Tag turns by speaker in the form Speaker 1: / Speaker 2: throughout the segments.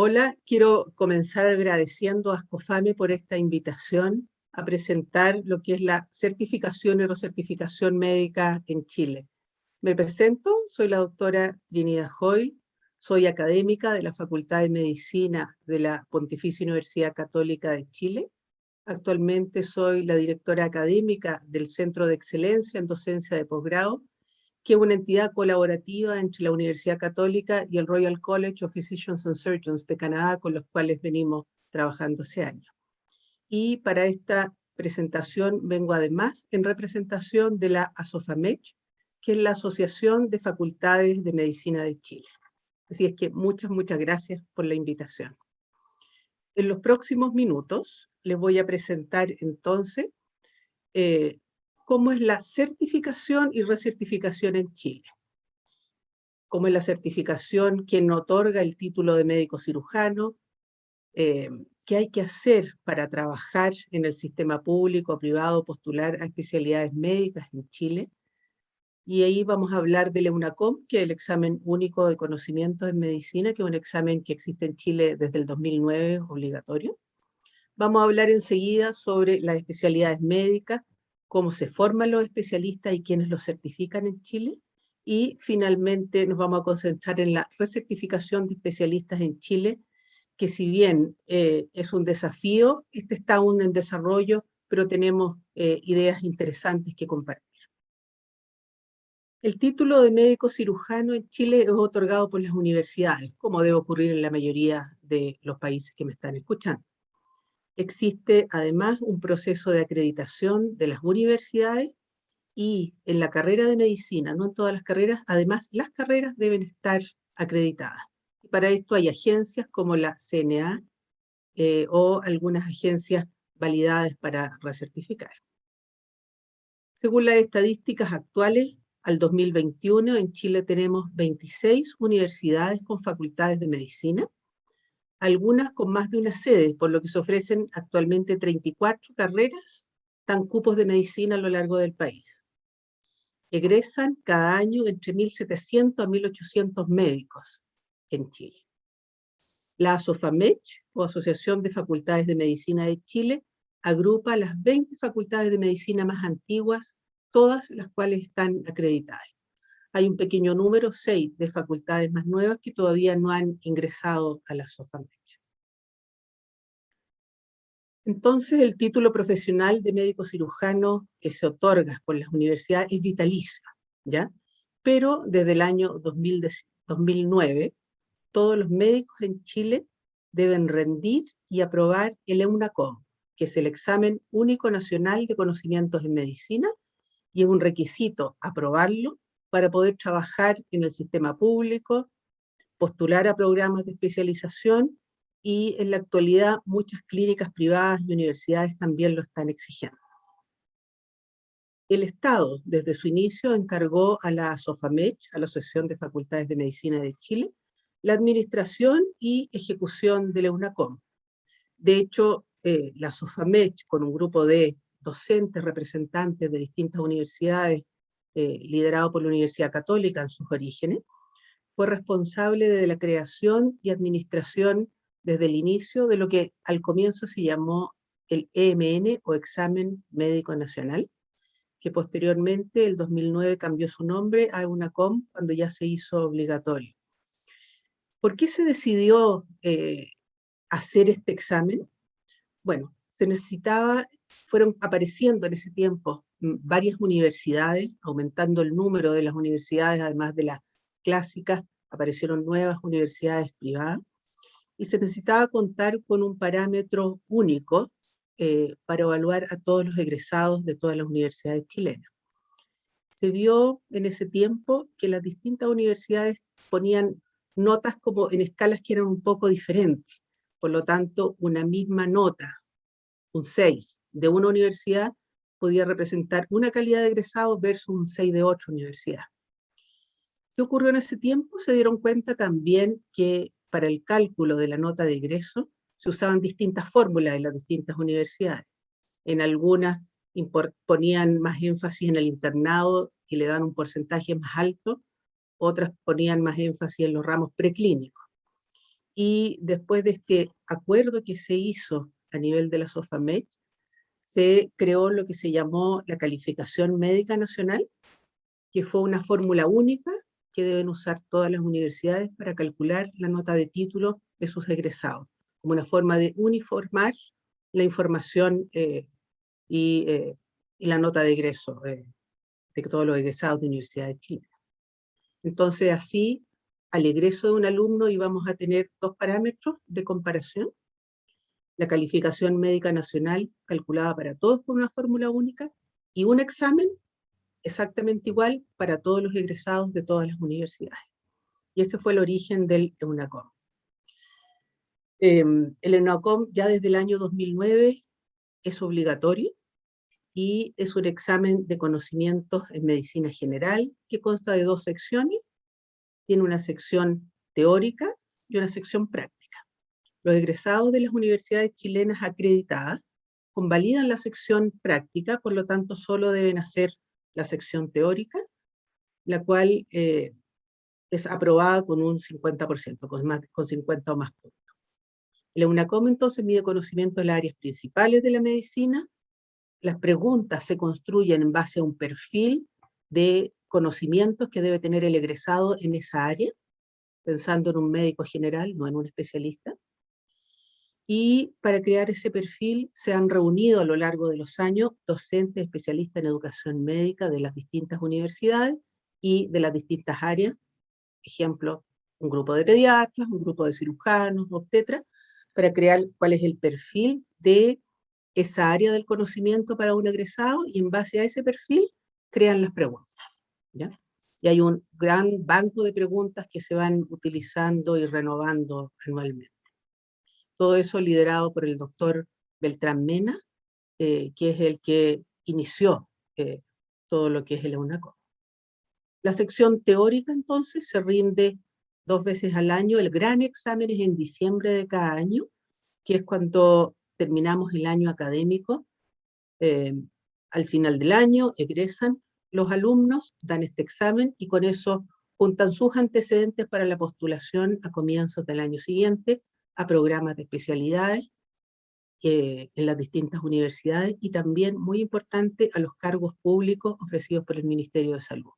Speaker 1: Hola, quiero comenzar agradeciendo a Ascofame por esta invitación a presentar lo que es la certificación y recertificación médica en Chile. Me presento, soy la doctora Trinidad Hoyle, soy académica de la Facultad de Medicina de la Pontificia Universidad Católica de Chile. Actualmente soy la directora académica del Centro de Excelencia en Docencia de Posgrado, que es una entidad colaborativa entre la Universidad Católica y el Royal College of Physicians and Surgeons de Canadá, con los cuales venimos trabajando hace años. Y para esta presentación vengo además en representación de la ASOFAMECH, que es la Asociación de Facultades de Medicina de Chile. Así es que muchas gracias por la invitación. En los próximos minutos les voy a presentar entonces cómo es la certificación y recertificación en Chile. Cómo es la certificación, quién otorga el título de médico cirujano, qué hay que hacer para trabajar en el sistema público o privado, postular a especialidades médicas en Chile. Y ahí vamos a hablar del EUNACOM, que es el examen único de conocimientos en medicina, que es un examen que existe en Chile desde el 2009, obligatorio. Vamos a hablar enseguida sobre las especialidades médicas, cómo se forman los especialistas y quiénes los certifican en Chile. Y finalmente nos vamos a concentrar en la recertificación de especialistas en Chile, que si bien es un desafío, este está aún en desarrollo, pero tenemos ideas interesantes que compartir. El título de médico cirujano en Chile es otorgado por las universidades, como debe ocurrir en la mayoría de los países que me están escuchando. Existe además un proceso de acreditación de las universidades y en la carrera de medicina, no en todas las carreras, además las carreras deben estar acreditadas. Y para esto hay agencias como la CNA o algunas agencias validadas para recertificar. Según las estadísticas actuales, al 2021 en Chile tenemos 26 universidades con facultades de medicina, algunas con más de una sede, por lo que se ofrecen actualmente 34 carreras, dan cupos de medicina a lo largo del país. Egresan cada año entre 1.700 a 1.800 médicos en Chile. La ASOFAMECH, o Asociación de Facultades de Medicina de Chile, agrupa las 20 facultades de medicina más antiguas, todas las cuales están acreditadas. Hay un pequeño número, 6, de facultades más nuevas que todavía no han ingresado a la ASOFAMECH. Entonces, el título profesional de médico cirujano que se otorga por las universidades es vitalicio, ¿ya? Pero desde el año 2009, todos los médicos en Chile deben rendir y aprobar el EUNACOM, que es el examen único nacional de conocimientos en medicina, y es un requisito aprobarlo para poder trabajar en el sistema público, postular a programas de especialización, y en la actualidad muchas clínicas privadas y universidades también lo están exigiendo. El Estado, desde su inicio, encargó a la ASOFAMECH, a la Asociación de Facultades de Medicina de Chile, la administración y ejecución del EUNACOM. De hecho, la ASOFAMECH, con un grupo de docentes representantes de distintas universidades, liderado por la Universidad Católica en sus orígenes, fue responsable de la creación y administración desde el inicio de lo que al comienzo se llamó el EMN o Examen Médico Nacional, que posteriormente, el 2009, cambió su nombre a EUNACOM cuando ya se hizo obligatorio. ¿Por qué se decidió hacer este examen? Bueno, fueron apareciendo en ese tiempo varias universidades, aumentando el número de las universidades, además de las clásicas, aparecieron nuevas universidades privadas, y se necesitaba contar con un parámetro único para evaluar a todos los egresados de todas las universidades chilenas. Se vio en ese tiempo que las distintas universidades ponían notas como en escalas que eran un poco diferentes. Por lo tanto, una misma nota, un 6 de una universidad, podía representar una calidad de egresado versus un 6 de otra universidad. ¿Qué ocurrió en ese tiempo? Se dieron cuenta también que para el cálculo de la nota de ingreso se usaban distintas fórmulas en las distintas universidades. En algunas ponían más énfasis en el internado y le dan un porcentaje más alto, otras ponían más énfasis en los ramos preclínicos. y después de este acuerdo que se hizo a nivel de la SOFAMED, se creó lo que se llamó la Calificación Médica Nacional, que fue una fórmula única que deben usar todas las universidades para calcular la nota de título de sus egresados, como una forma de uniformar la información y la nota de egreso de todos los egresados de Universidad de Chile. Entonces, así, al egreso de un alumno íbamos a tener dos parámetros de comparación: la calificación médica nacional calculada para todos con una fórmula única y un examen exactamente igual para todos los egresados de todas las universidades. Y ese fue el origen del EUNACOM. El EUNACOM ya desde el año 2009 es obligatorio y es un examen de conocimientos en medicina general que consta de dos secciones. Tiene una sección teórica y una sección práctica. Los egresados de las universidades chilenas acreditadas convalidan la sección práctica, por lo tanto solo deben hacer la sección teórica, la cual es aprobada con un 50%, con 50 o más puntos. La EUNACOM entonces mide conocimiento de las áreas principales de la medicina. Las preguntas se construyen en base a un perfil de conocimientos que debe tener el egresado en esa área, pensando en un médico general, no en un especialista. Y para crear ese perfil se han reunido a lo largo de los años docentes especialistas en educación médica de las distintas universidades y de las distintas áreas. Ejemplo, un grupo de pediatras, un grupo de cirujanos, obstetras, para crear cuál es el perfil de esa área del conocimiento para un egresado, y en base a ese perfil crean las preguntas, ¿ya? Y hay un gran banco de preguntas que se van utilizando y renovando anualmente. Todo eso liderado por el doctor Beltrán Mena, que es el que inició todo lo que es el EUNACOM. La sección teórica entonces se rinde 2 veces al año. El gran examen es en diciembre de cada año, que es cuando terminamos el año académico. Al final del año egresan los alumnos, dan este examen y con eso juntan sus antecedentes para la postulación a comienzos del año siguiente a programas de especialidades en las distintas universidades, y también, muy importante, a los cargos públicos ofrecidos por el Ministerio de Salud,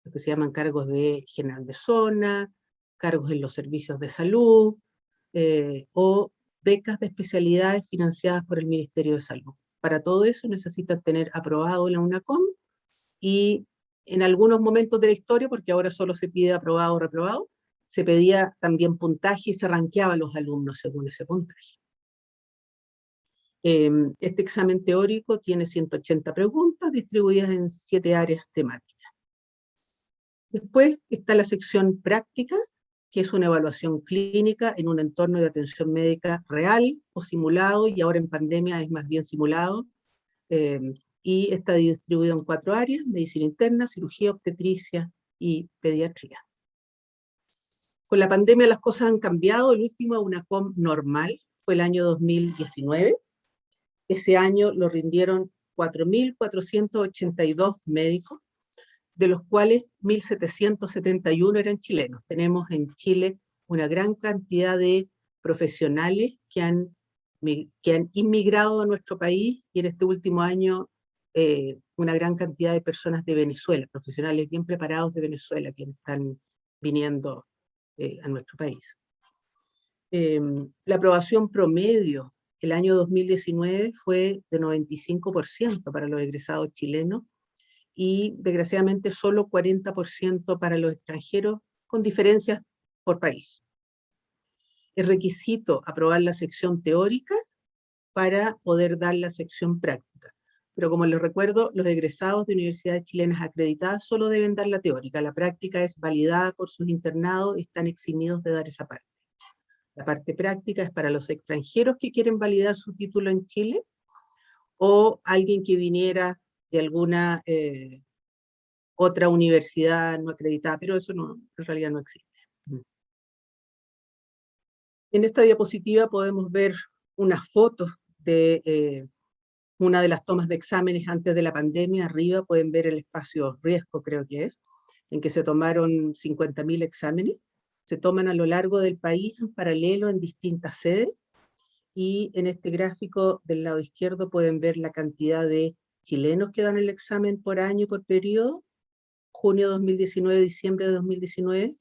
Speaker 1: lo que se llaman cargos de general de zona, cargos en los servicios de salud, o becas de especialidades financiadas por el Ministerio de Salud. Para todo eso necesitan tener aprobado la UNACOM, y en algunos momentos de la historia, porque ahora solo se pide aprobado o reprobado, se pedía también puntaje y se rankeaba a los alumnos según ese puntaje. Este examen teórico tiene 180 preguntas distribuidas en 7 áreas temáticas. Después está la sección práctica, que es una evaluación clínica en un entorno de atención médica real o simulado, y ahora en pandemia es más bien simulado, y está distribuido en 4 áreas: medicina interna, cirugía, obstetricia y pediatría. Con la pandemia las cosas han cambiado. El último EUNACOM normal fue el año 2019. Ese año lo rindieron 4.482 médicos, de los cuales 1.771 eran chilenos. Tenemos en Chile una gran cantidad de profesionales que han inmigrado a nuestro país, y en este último año una gran cantidad de personas de Venezuela, profesionales bien preparados de Venezuela, que están viniendo a nuestro país. La aprobación promedio el año 2019 fue de 95% para los egresados chilenos, y desgraciadamente solo 40% para los extranjeros, con diferencias por país. Es requisito aprobar la sección teórica para poder dar la sección práctica. Pero como les recuerdo, los egresados de universidades chilenas acreditadas solo deben dar la teórica. La práctica es validada por sus internados y están eximidos de dar esa parte. La parte práctica es para los extranjeros que quieren validar su título en Chile, o alguien que viniera de alguna otra universidad no acreditada, pero eso no, en realidad no existe. En esta diapositiva podemos ver unas fotos de una de las tomas de exámenes antes de la pandemia. Arriba pueden ver el espacio Riesgo, creo que es, en que se tomaron 50.000 exámenes. Se toman a lo largo del país en paralelo en distintas sedes, y en este gráfico del lado izquierdo pueden ver la cantidad de chilenos que dan el examen por año y por periodo, junio 2019, diciembre de 2019,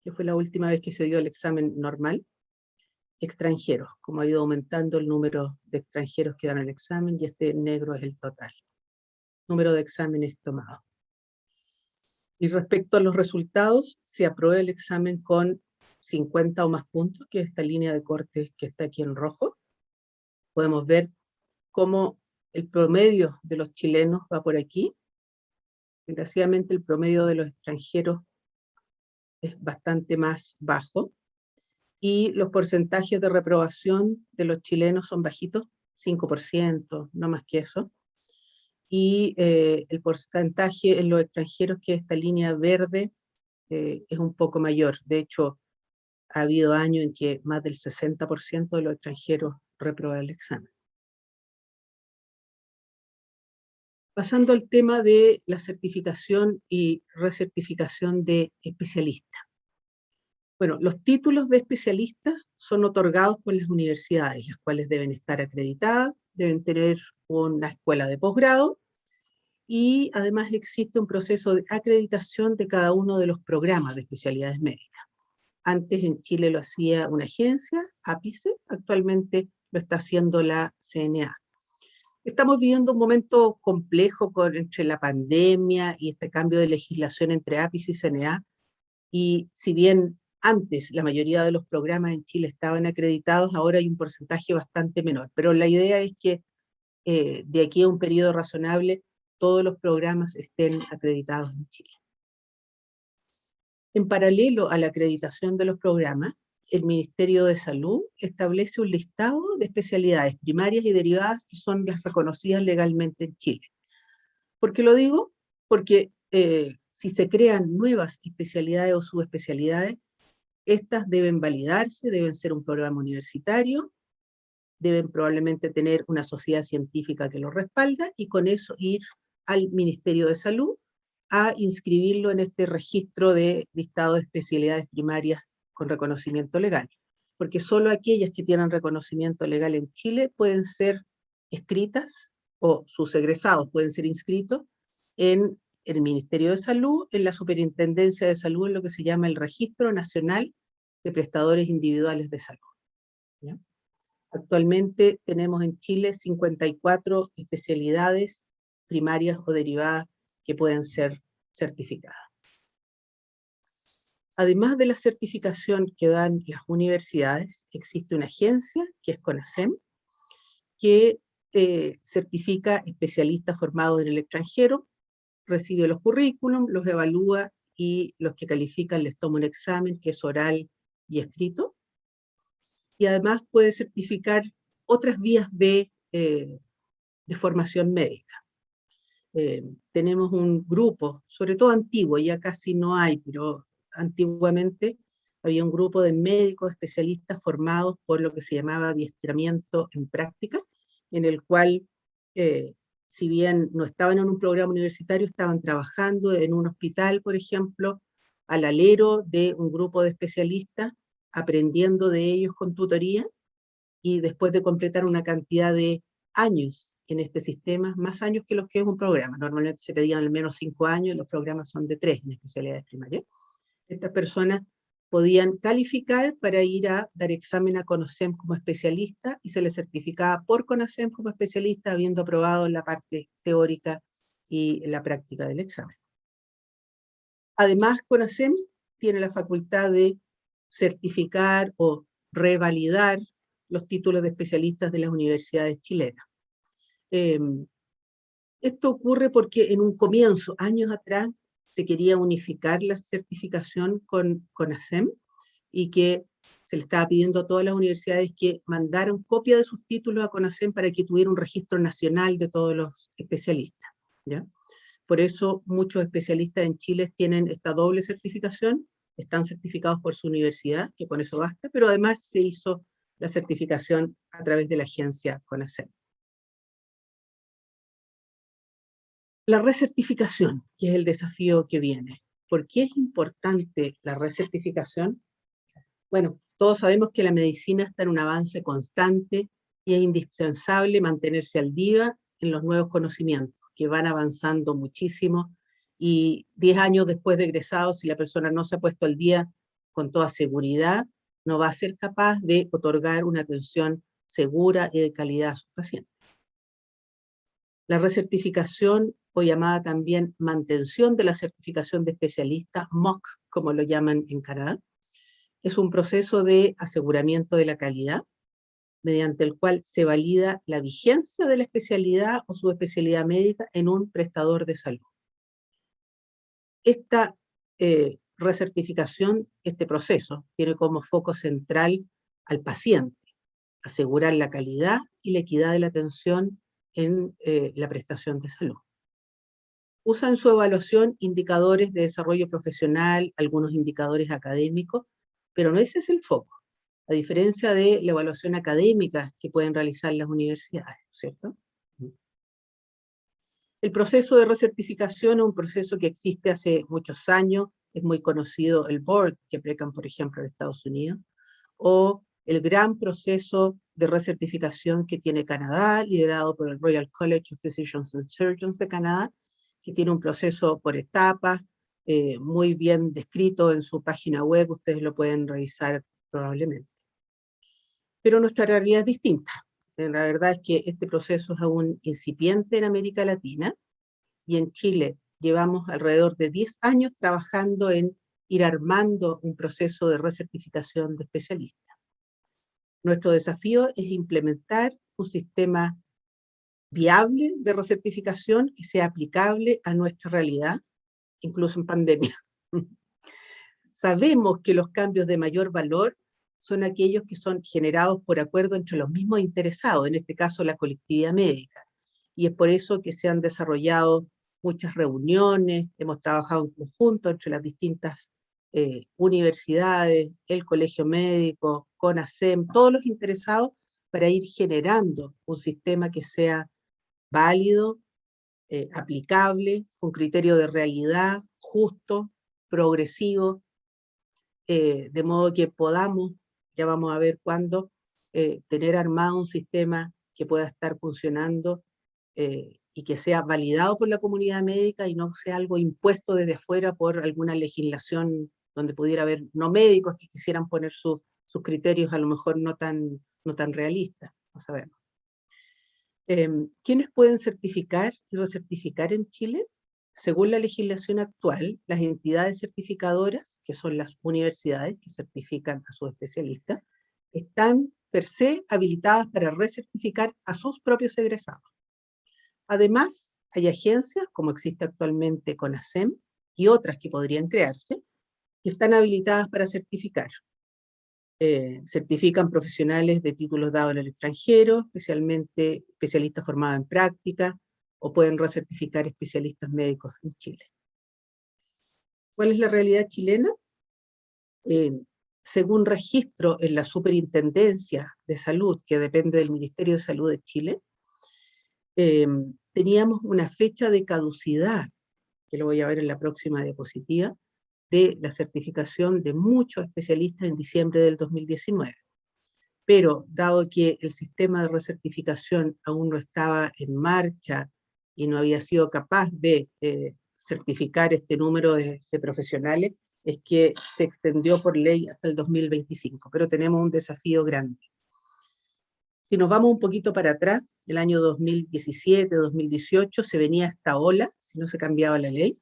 Speaker 1: que fue la última vez que se dio el examen normal. Extranjeros, como ha ido aumentando el número de extranjeros que dan el examen, y este negro es el total, número de exámenes tomados. Y respecto a los resultados, se aprueba el examen con 50 o más puntos, que es esta línea de corte que está aquí en rojo. Podemos ver cómo el promedio de los chilenos va por aquí. Desgraciadamente el promedio de los extranjeros es bastante más bajo, y los porcentajes de reprobación de los chilenos son bajitos, 5%, no más que eso. Y el porcentaje en los extranjeros, que es esta línea verde, es un poco mayor. De hecho, ha habido años en que más del 60% de los extranjeros reprueba el examen. Pasando al tema de la certificación y recertificación de especialistas. Bueno, los títulos de especialistas son otorgados por las universidades, las cuales deben estar acreditadas, deben tener una escuela de posgrado, y además existe un proceso de acreditación de cada uno de los programas de especialidades médicas. Antes en Chile lo hacía una agencia, APICE, actualmente lo está haciendo la CNA. Estamos viviendo un momento complejo entre la pandemia y este cambio de legislación entre APICE y CNA, y si bien antes la mayoría de los programas en Chile estaban acreditados, ahora hay un porcentaje bastante menor, pero la idea es que de aquí a un periodo razonable todos los programas estén acreditados en Chile. En paralelo a la acreditación de los programas, el Ministerio de Salud establece un listado de especialidades primarias y derivadas que son las reconocidas legalmente en Chile. ¿Por qué lo digo? Porque si se crean nuevas especialidades o subespecialidades, estas deben validarse, deben ser un programa universitario, deben probablemente tener una sociedad científica que lo respalda, y con eso ir al Ministerio de Salud a inscribirlo en este registro de listado de especialidades primarias con reconocimiento legal. Porque solo aquellas que tienen reconocimiento legal en Chile pueden ser escritas, o sus egresados pueden ser inscritos en el Ministerio de Salud, en la Superintendencia de Salud, en lo que se llama el Registro Nacional de Prestadores Individuales de Salud. ¿Ya? Actualmente tenemos en Chile 54 especialidades primarias o derivadas que pueden ser certificadas. Además de la certificación que dan las universidades, existe una agencia, que es CONASEM, que certifica especialistas formados en el extranjero, recibe los currículum, los evalúa, y los que califican les toma un examen que es oral y escrito, y además puede certificar otras vías de formación médica. Tenemos un grupo, sobre todo antiguo, ya casi no hay, pero antiguamente había un grupo de médicos especialistas formados por lo que se llamaba adiestramiento en práctica, en el cual, si bien no estaban en un programa universitario, estaban trabajando en un hospital, por ejemplo, al alero de un grupo de especialistas, aprendiendo de ellos con tutoría, y después de completar una cantidad de años en este sistema, más años que los que es un programa. Normalmente se pedían al menos 5 años, los programas son de 3 en especialidades primarias. Estas personas podían calificar para ir a dar examen a CONASEM como especialista, y se les certificaba por CONASEM como especialista, habiendo aprobado la parte teórica y la práctica del examen. Además, CONASEM tiene la facultad de certificar o revalidar los títulos de especialistas de las universidades chilenas. Esto ocurre porque en un comienzo, años atrás, se quería unificar la certificación con CONASEM, y que se le estaba pidiendo a todas las universidades que mandaran copia de sus títulos a CONASEM para que tuviera un registro nacional de todos los especialistas, ¿ya? Por eso muchos especialistas en Chile tienen esta doble certificación, están certificados por su universidad, que con eso basta, pero además se hizo la certificación a través de la agencia CONASEM. La recertificación, que es el desafío que viene, ¿Por qué es importante la recertificación? Bueno, todos sabemos que la medicina está en un avance constante y es indispensable mantenerse al día en los nuevos conocimientos, que van avanzando muchísimo, y 10 años después de egresado, si la persona no se ha puesto al día con toda seguridad, no va a ser capaz de otorgar una atención segura y de calidad a sus pacientes. La recertificación, o llamada también mantención de la certificación de especialista, MOC, como lo llaman en Canadá, es un proceso de aseguramiento de la calidad, mediante el cual se valida la vigencia de la especialidad o subespecialidad médica en un prestador de salud. Esta recertificación, este proceso, tiene como foco central al paciente, asegurar la calidad y la equidad de la atención en la prestación de salud. Usa en su evaluación indicadores de desarrollo profesional, algunos indicadores académicos, pero no ese es el foco, a diferencia de la evaluación académica que pueden realizar las universidades, ¿cierto? El proceso de recertificación es un proceso que existe hace muchos años, es muy conocido el board que aplican, por ejemplo, en Estados Unidos, o el gran proceso de recertificación que tiene Canadá, liderado por el Royal College of Physicians and Surgeons de Canadá, que tiene un proceso por etapas, muy bien descrito en su página web, ustedes lo pueden revisar probablemente. Pero nuestra realidad es distinta. La verdad es que este proceso es aún incipiente en América Latina, y en Chile llevamos alrededor de 10 años trabajando en ir armando un proceso de recertificación de especialistas. Nuestro desafío es implementar un sistema viable de recertificación que sea aplicable a nuestra realidad, incluso en pandemia. Sabemos que los cambios de mayor valor son aquellos que son generados por acuerdo entre los mismos interesados, en este caso la colectividad médica. Y es por eso que se han desarrollado muchas reuniones, hemos trabajado en conjunto entre las distintas universidades, el colegio médico, CONASEM, todos los interesados, para ir generando un sistema que sea válido, aplicable, con criterio de realidad, justo, progresivo, de modo que podamos, ya vamos a ver cuándo, tener armado un sistema que pueda estar funcionando y que sea validado por la comunidad médica y no sea algo impuesto desde afuera por alguna legislación donde pudiera haber no médicos que quisieran poner sus criterios a lo mejor no tan realistas, no sabemos. ¿Quiénes pueden certificar y recertificar en Chile? Según la legislación actual, las entidades certificadoras, que son las universidades que certifican a sus especialistas, están per se habilitadas para recertificar a sus propios egresados. Además, hay agencias, como existe actualmente CONASEM, y otras que podrían crearse, que están habilitadas para certificar. Certifican profesionales de títulos dados en el extranjero, especialmente especialistas formados en práctica, o pueden recertificar especialistas médicos en Chile. ¿Cuál es la realidad chilena? Según registro en la Superintendencia de Salud, que depende del Ministerio de Salud de Chile, teníamos una fecha de caducidad, que lo voy a ver en la próxima diapositiva, de la certificación de muchos especialistas en diciembre del 2019. Pero, dado que el sistema de recertificación aún no estaba en marcha y no había sido capaz de certificar este número de profesionales, es que se extendió por ley hasta el 2025, pero tenemos un desafío grande. Si nos vamos un poquito para atrás, el año 2017, 2018, se venía esta ola, si no se cambiaba la ley,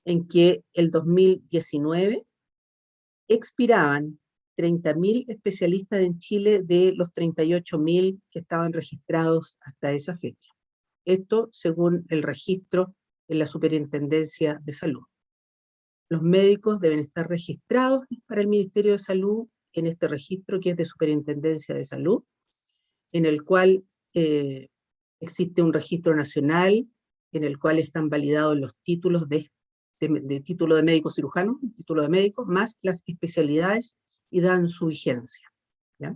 Speaker 1: en que el 2019 expiraban 30.000 especialistas en Chile de los 38.000 que estaban registrados hasta esa fecha. Esto según el registro en la Superintendencia de Salud. Los médicos deben estar registrados para el Ministerio de Salud en este registro que es de Superintendencia de Salud, en el cual existe un registro nacional en el cual están validados los títulos de título de médico cirujano, título de médico, más las especialidades y dan su vigencia, ¿ya?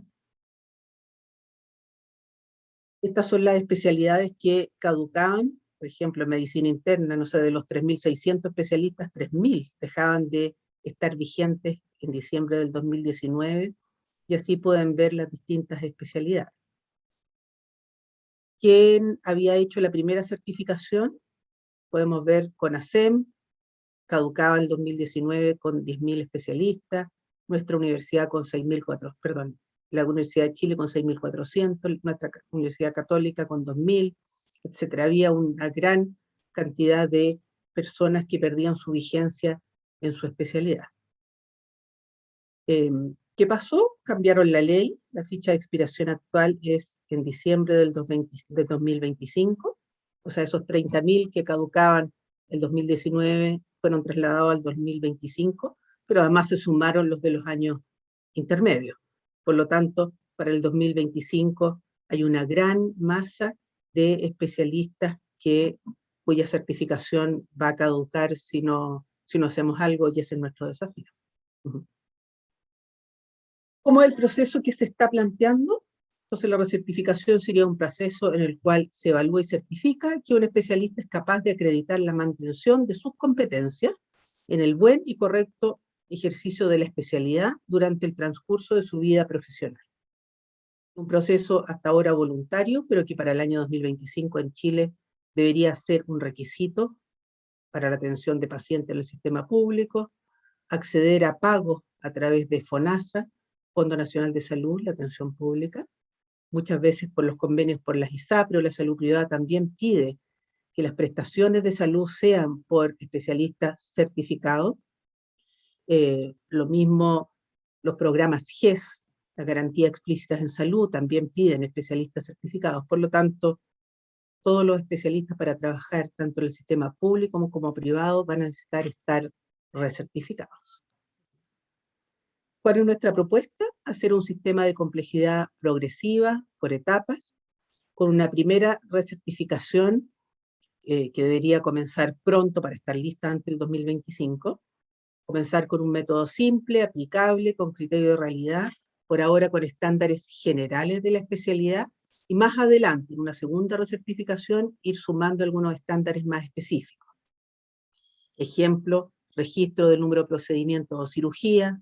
Speaker 1: Estas son las especialidades que caducaban por ejemplo, en medicina interna, no sé, de los 3.600 especialistas, 3.000 dejaban de estar vigentes en diciembre del 2019, y así pueden ver las distintas especialidades. ¿Quién había hecho la primera certificación? Podemos ver CONASEM, caducaba en el 2019 con 10.000 especialistas, nuestra universidad con 6.400, perdón, la Universidad de Chile con 6.400, nuestra Universidad Católica con 2.000, etcétera. Había una gran cantidad de personas que perdían su vigencia en su especialidad. ¿Qué pasó? Cambiaron la ley, la fecha de expiración actual es en diciembre del 2025, o sea, esos 30.000 que caducaban el 2019 fueron trasladados al 2025, pero además se sumaron los de los años intermedios. Por lo tanto, para el 2025 hay una gran masa de especialistas cuya certificación va a caducar si no hacemos algo, y ese es nuestro desafío. ¿Cómo es el proceso que se está planteando? Entonces, la recertificación sería un proceso en el cual se evalúa y certifica que un especialista es capaz de acreditar la mantención de sus competencias en el buen y correcto ejercicio de la especialidad durante el transcurso de su vida profesional. Un proceso hasta ahora voluntario, pero que para el año 2025 en Chile debería ser un requisito para la atención de pacientes en el sistema público, acceder a pagos a través de FONASA, Fondo Nacional de Salud, la atención pública. Muchas veces por los convenios por las ISAPRE o la salud privada también pide que las prestaciones de salud sean por especialistas certificados. Lo mismo los programas GES, la garantía explícita en salud, también piden especialistas certificados. Por lo tanto, todos los especialistas para trabajar tanto en el sistema público como privado van a necesitar estar recertificados. ¿Cuál es nuestra propuesta? Hacer un sistema de complejidad progresiva, por etapas, con una primera recertificación que debería comenzar pronto para estar lista antes del 2025. Comenzar con un método simple, aplicable, con criterio de realidad, por ahora con estándares generales de la especialidad, y más adelante, en una segunda recertificación, ir sumando algunos estándares más específicos. Ejemplo, registro del número de procedimientos o cirugía,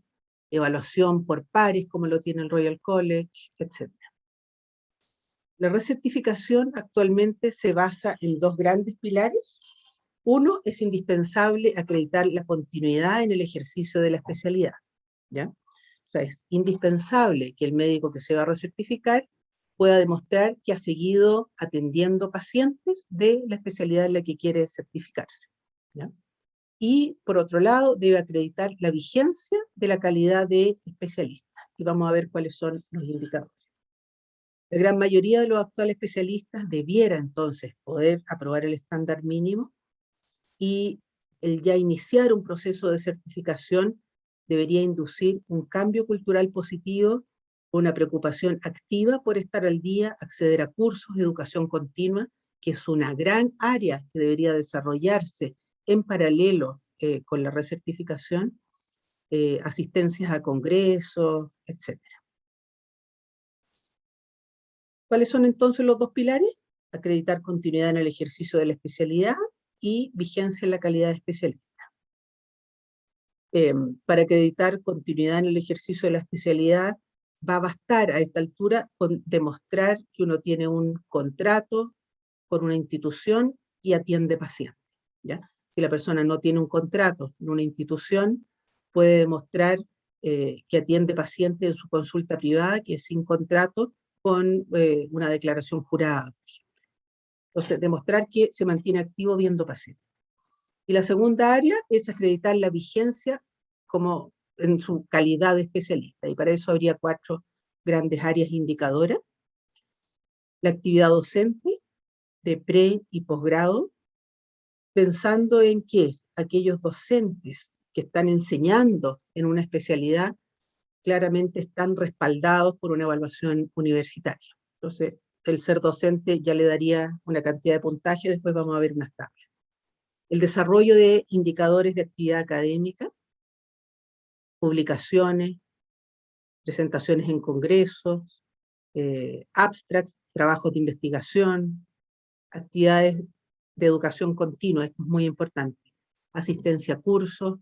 Speaker 1: evaluación por pares, como lo tiene el Royal College, etc. La recertificación actualmente se basa en dos grandes pilares. Uno, es indispensable acreditar la continuidad en el ejercicio de la especialidad, ¿ya? O sea, es indispensable que el médico que se va a recertificar pueda demostrar que ha seguido atendiendo pacientes de la especialidad en la que quiere certificarse, ¿ya? Y, por otro lado, debe acreditar la vigencia de la calidad de especialista. Y vamos a ver cuáles son los indicadores. La gran mayoría de los actuales especialistas debiera, entonces, poder aprobar el estándar mínimo, y el ya iniciar un proceso de certificación debería inducir un cambio cultural positivo, una preocupación activa por estar al día, acceder a cursos de educación continua, que es una gran área que debería desarrollarse en paralelo con la recertificación, asistencias a congresos, etc. ¿Cuáles son entonces los dos pilares? Acreditar continuidad en el ejercicio de la especialidad y vigencia en la calidad de especialista. Para acreditar continuidad en el ejercicio de la especialidad, va a bastar a esta altura con demostrar que uno tiene un contrato con una institución y atiende pacientes, ¿ya? Si la persona no tiene un contrato en una institución, puede demostrar que atiende pacientes en su consulta privada, que es sin contrato, con una declaración jurada, por ejemplo. Entonces, demostrar que se mantiene activo viendo pacientes. Y la segunda área es acreditar la vigencia como en su calidad de especialista, y para eso habría 4 grandes áreas indicadoras. La actividad docente de pre y posgrado, pensando en que aquellos docentes que están enseñando en una especialidad claramente están respaldados por una evaluación universitaria. Entonces, el ser docente ya le daría una cantidad de puntaje, después vamos a ver unas tablas. El desarrollo de indicadores de actividad académica, publicaciones, presentaciones en congresos, abstracts, trabajos de investigación, actividades de educación continua, esto es muy importante. Asistencia a cursos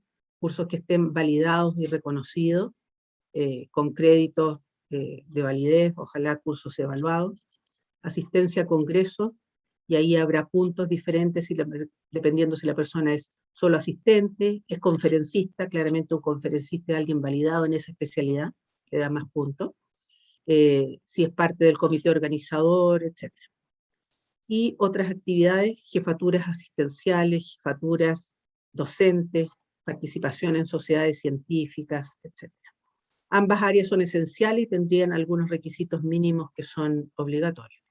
Speaker 1: que estén validados y reconocidos, con créditos de validez, ojalá cursos evaluados. Asistencia a congresos, y ahí habrá puntos diferentes dependiendo si la persona es solo asistente, es conferencista, claramente un conferencista es alguien validado en esa especialidad, le da más puntos, si es parte del comité organizador, etc. Y otras actividades, jefaturas asistenciales, jefaturas docentes, participación en sociedades científicas, etc. Ambas áreas son esenciales y tendrían algunos requisitos mínimos que son obligatorios.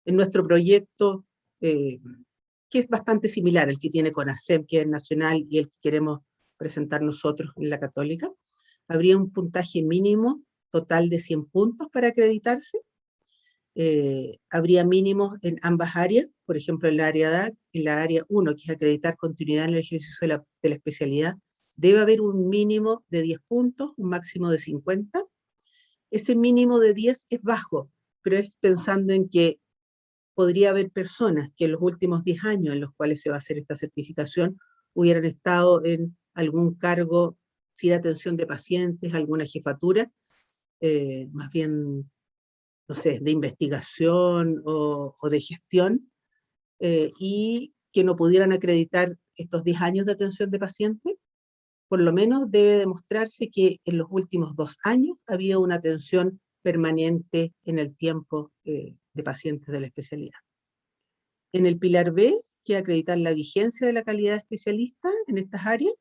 Speaker 1: En nuestro proyecto, que es bastante similar al que tiene CONASEM, que es nacional, y el que queremos presentar nosotros en la Católica, habría un puntaje mínimo total de 100 puntos para acreditarse. Habría mínimos en ambas áreas, por ejemplo, en la área 1, que es acreditar continuidad en el ejercicio de la especialidad, debe haber un mínimo de 10 puntos, un máximo de 50. Ese mínimo de 10 es bajo, pero es pensando en que podría haber personas que en los últimos 10 años en los cuales se va a hacer esta certificación hubieran estado en algún cargo sin atención de pacientes, alguna jefatura, más bien, no sé, de investigación o de gestión, y que no pudieran acreditar estos 10 años de atención de pacientes. Por lo menos debe demostrarse que en los últimos 2 años había una atención permanente en el tiempo de pacientes de la especialidad. En el pilar B, que es acreditar la vigencia de la calidad de especialista en estas áreas,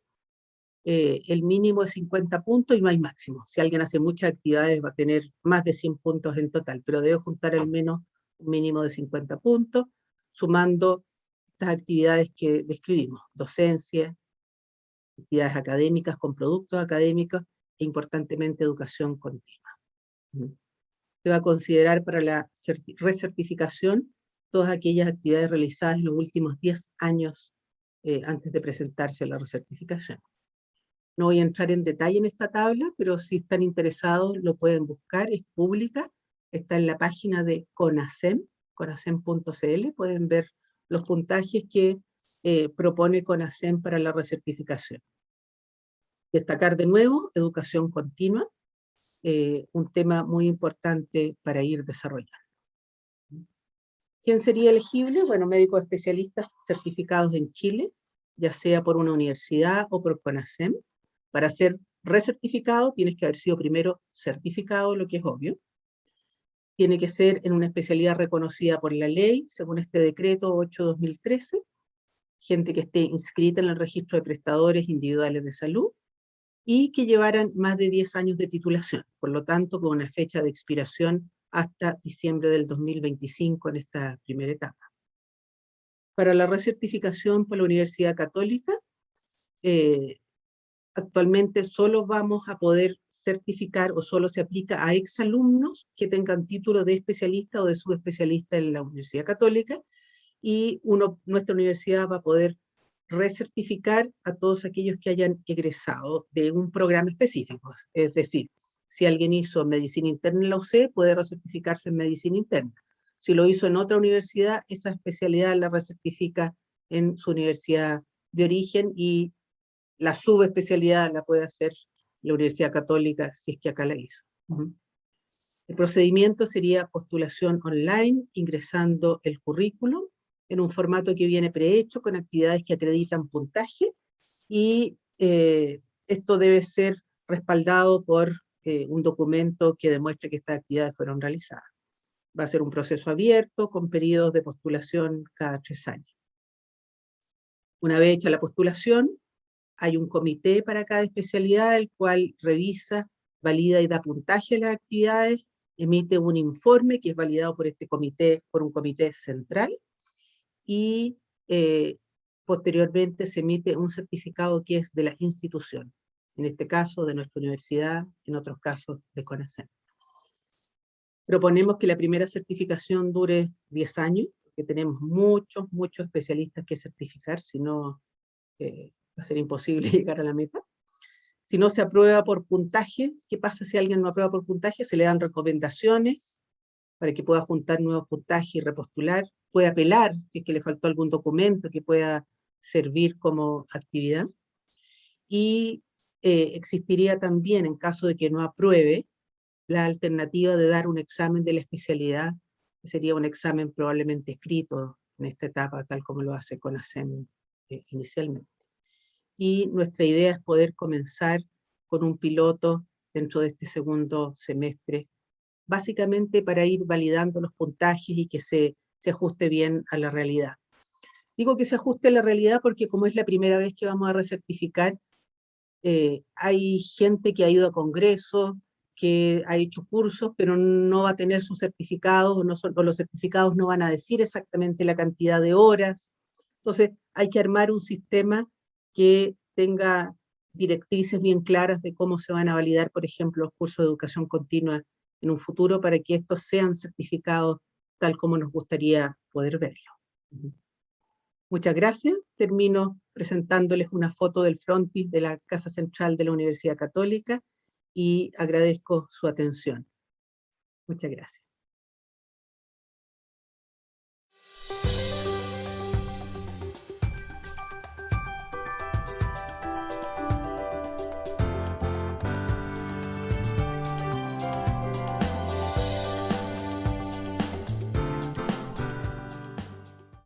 Speaker 1: el mínimo es 50 puntos y no hay máximo. Si alguien hace muchas actividades va a tener más de 100 puntos en total, pero debe juntar al menos un mínimo de 50 puntos, sumando estas actividades que describimos: docencia, actividades académicas con productos académicos e, importantemente, educación continua. Se va a considerar para la recertificación todas aquellas actividades realizadas en los últimos 10 años antes de presentarse a la recertificación. No voy a entrar en detalle en esta tabla, pero si están interesados lo pueden buscar, es pública, está en la página de CONASEM, conasem.cl, pueden ver los puntajes que propone CONASEM para la recertificación. Destacar de nuevo, educación continua, un tema muy importante para ir desarrollando. ¿Quién sería elegible? Bueno, médicos especialistas certificados en Chile, ya sea por una universidad o por CONASEM. Para ser recertificado tienes que haber sido primero certificado, lo que es obvio. Tiene que ser en una especialidad reconocida por la ley, según este decreto 8/2013, gente que esté inscrita en el registro de prestadores individuales de salud, y que llevaran más de 10 años de titulación, por lo tanto con una fecha de expiración hasta diciembre del 2025 en esta primera etapa. Para la recertificación por la Universidad Católica, actualmente solo vamos a poder certificar o solo se aplica a exalumnos que tengan título de especialista o de subespecialista en la Universidad Católica, y nuestra universidad va a poder recertificar a todos aquellos que hayan egresado de un programa específico. Es decir, si alguien hizo medicina interna en la UC, puede recertificarse en medicina interna. Si lo hizo en otra universidad, esa especialidad la recertifica en su universidad de origen, y la subespecialidad la puede hacer la Universidad Católica si es que acá la hizo. El procedimiento sería postulación online, ingresando el currículum en un formato que viene prehecho con actividades que acreditan puntaje, y esto debe ser respaldado por un documento que demuestre que estas actividades fueron realizadas. Va a ser un proceso abierto con periodos de postulación cada 3 años. Una vez hecha la postulación, hay un comité para cada especialidad, el cual revisa, valida y da puntaje a las actividades, emite un informe que es validado por este comité, por un comité central, y posteriormente se emite un certificado que es de la institución, en este caso de nuestra universidad, en otros casos de CONASEM. Proponemos que la primera certificación dure 10 años, porque tenemos muchos especialistas que certificar, si no va a ser imposible llegar a la meta. Si no se aprueba por puntaje, ¿qué pasa si alguien no aprueba por puntaje? Se le dan recomendaciones para que pueda juntar nuevos puntajes y repostular. puede apelar si es que le faltó algún documento que pueda servir como actividad. Y existiría también, en caso de que no apruebe, la alternativa de dar un examen de la especialidad, que sería un examen probablemente escrito en esta etapa, tal como lo hace CONASEM inicialmente. Y nuestra idea es poder comenzar con un piloto dentro de este segundo semestre, básicamente para ir validando los puntajes y que se ajuste bien a la realidad. Digo que se ajuste a la realidad porque como es la primera vez que vamos a recertificar, hay gente que ha ido a congresos, que ha hecho cursos, pero no va a tener sus certificados, o los certificados no van a decir exactamente la cantidad de horas. Entonces, hay que armar un sistema que tenga directrices bien claras de cómo se van a validar, por ejemplo, los cursos de educación continua en un futuro, para que estos sean certificados tal como nos gustaría poder verlo. Muchas gracias. Termino presentándoles una foto del frontis de la Casa Central de la Universidad Católica y agradezco su atención. Muchas gracias.